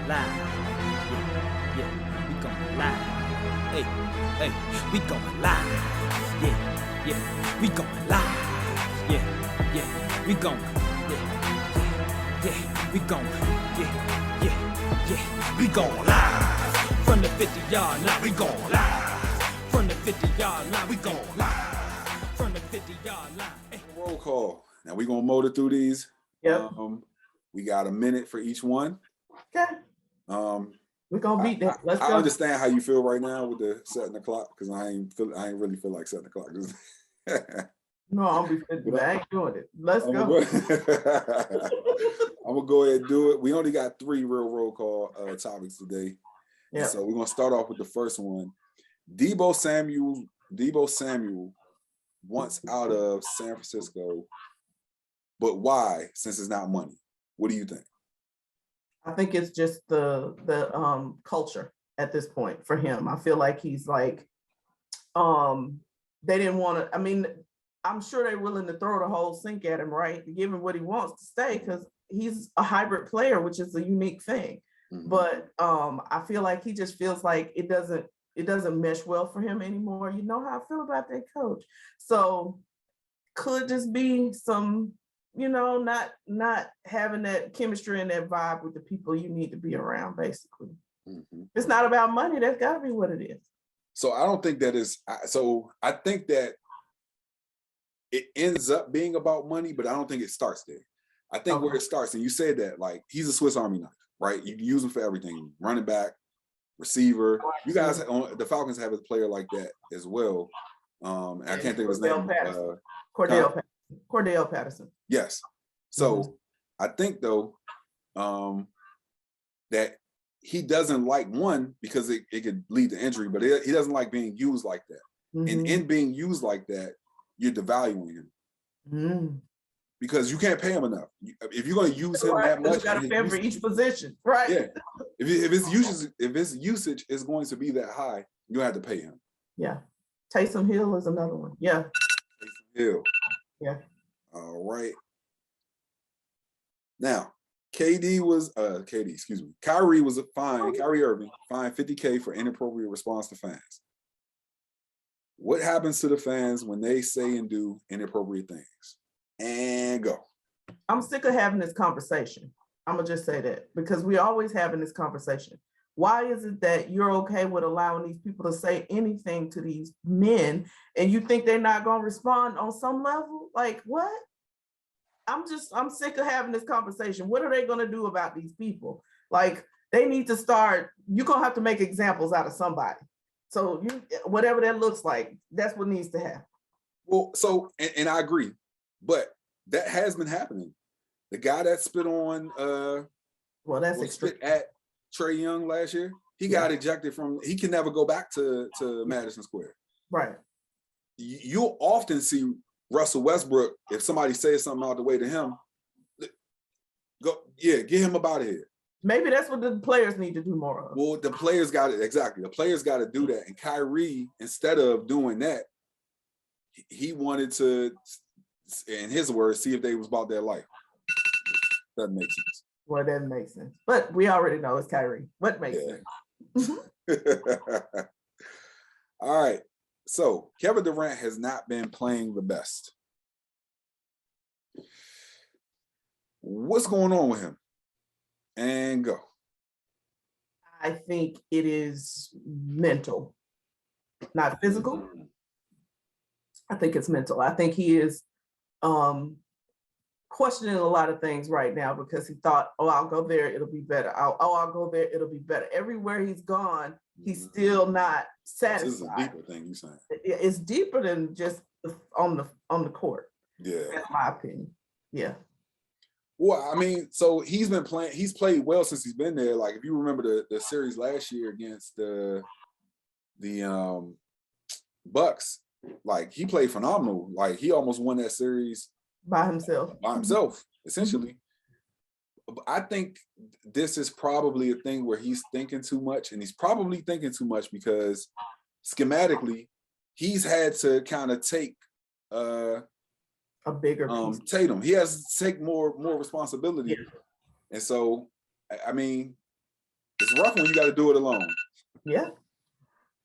live. Yeah, yeah, we going live. Hey, hey, we going live. Yeah, yeah, we going live. Yeah, yeah, we going. Yeah, yeah, we going. Yeah, yeah, yeah, we going live. From the 50-yard line, we going live. From the 50-yard line, we going live. From the 50-yard line. Hey. Roll call. Now we're gonna motor through these. Yep. We got a minute for each one. Okay. We're gonna beat that. Let's go. I understand how you feel right now with the setting the clock because I ain't really feel like setting the clock. No, I'll be fit. I ain't doing it. Let's go. I'm gonna go ahead and do it. We only got 3 real roll call topics today. Yeah. So we're gonna start off with the first one. Debo Samuel wants out of San Francisco, but why? Since it's not money. What do you think? I think it's just the culture at this point for him. I feel like he's like, they didn't want to. I mean, I'm sure they're willing to throw the whole sink at him, right? Give him what he wants to stay because he's a hybrid player, which is a unique thing. Mm-hmm. But I feel like he just feels like it doesn't mesh well for him anymore. You know how I feel about that coach. So could just be some, not having that chemistry and that vibe with the people you need to be around, basically. Mm-hmm. It's not about money. That's got to be what it is. So I don't think that is. So I think that it ends up being about money, but I don't think it starts there. I think where it starts, and you said that, like, he's a Swiss Army knife, right? You can use him for everything. Running back, receiver. You guys, the Falcons have a player like that as well. And I can't think of his name. Cordell Patterson. Yes. So I think though that he doesn't like one because it could lead to injury, but he doesn't like being used like that. Mm-hmm. And in being used like that, you're devaluing him. Mm-hmm. Because you can't pay him enough. If you're going to use him that much, you got to pay him for each position, right? Yeah. If his usage is going to be that high, you have to pay him. Yeah. Taysom Hill is another one. Yeah. Taysom Hill. Yeah. All right. Now, Kyrie was Kyrie Irving fined $50K for inappropriate response to fans. What happens to the fans when they say and do inappropriate things? And go. I'm sick of having this conversation. I'm gonna just say that because we're always having this conversation. Why is it that you're okay with allowing these people to say anything to these men and you think they're not gonna respond on some level? Like what? I'm sick of having this conversation. What are they gonna do about these people? Like they need to start, you're gonna have to make examples out of somebody. So whatever that looks like, that's what needs to happen. Well, so, and I agree. But that has been happening. The guy that spit on that's extreme. At Trae Young last year, he got ejected from. He can never go back to Madison Square. Right. You'll often see Russell Westbrook, if somebody says something out the way to him, get him up out of here. Maybe that's what the players need to do more of. Well, the players got it exactly. The players got to do that, and Kyrie, instead of doing that, he wanted to, in his words, see if they was about their life. Doesn't make sense. Well, it doesn't make sense. But we already know it's Kyrie. What makes sense? All right. So Kevin Durant has not been playing the best. What's going on with him? And go. I think it is mental, not physical. I think it's mental. I think he is questioning a lot of things right now because he thought, I'll go there, it'll be better. I'll go there, it'll be better. Everywhere he's gone, he's still not satisfied. This is a deeper thing you're saying. It's deeper than just on the court. Yeah. That's my opinion. Yeah. Well, I mean, so he's been playing, he's played well since he's been there. Like if you remember the series last year against the Bucks, like he played phenomenal. Like he almost won that series by himself, essentially. But I think this is probably a thing where he's thinking too much, and he's probably thinking too much because schematically he's had to kind of take a bigger piece. Tatum. He has to take more responsibility. Yeah. And so, I mean, it's rough when you got to do it alone. Yeah.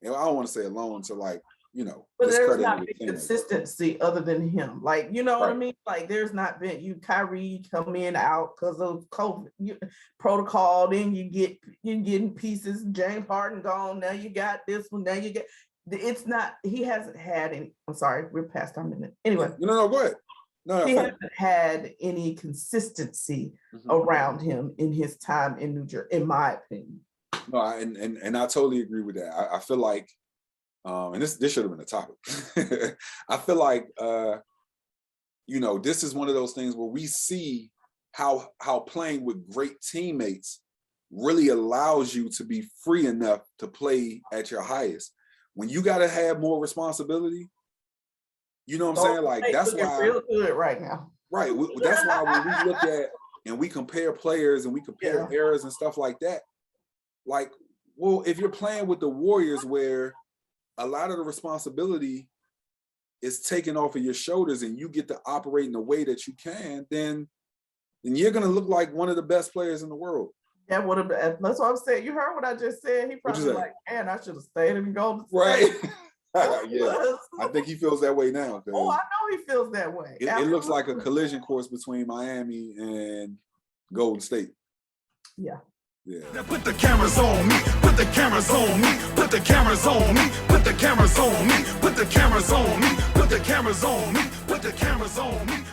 And I don't want to say alone to like, But there's discredit not your been team. consistency other than him. Like, you know what I Right. mean? Like, there's not been Kyrie come in out because of COVID protocol. Then you're getting pieces. James Harden gone. Now you got this one. Now you get. It's not. He hasn't had any. I'm sorry, we're past our minute. Anyway, No, go ahead. No, he hasn't had any consistency around him in his time in New Jersey, in my opinion. No, and I totally agree with that. I feel like, and this should have been a topic. I feel like, this is one of those things where we see how playing with great teammates really allows you to be free enough to play at your highest. When you got to have more responsibility, you know what I'm saying? Like, that's why real good right now. Right. That's why when we look at and we compare players and we compare eras and stuff like that, like, well, if you're playing with the Warriors where a lot of the responsibility is taken off of your shoulders and you get to operate in the way that you can, then you're going to look like one of the best players in the world. That would have been, that's what I'm saying. You heard what I just said. He probably like, man, I should have stayed in Golden State. Right. Yeah. I think he feels that way now. Oh, I know he feels that way. It looks like a collision course between Miami and Golden State. Yeah. Yeah. Now put the cameras on me, put the cameras on me, put the cameras on me, put the cameras on me, put the cameras on me, put the cameras on me, put the cameras on me.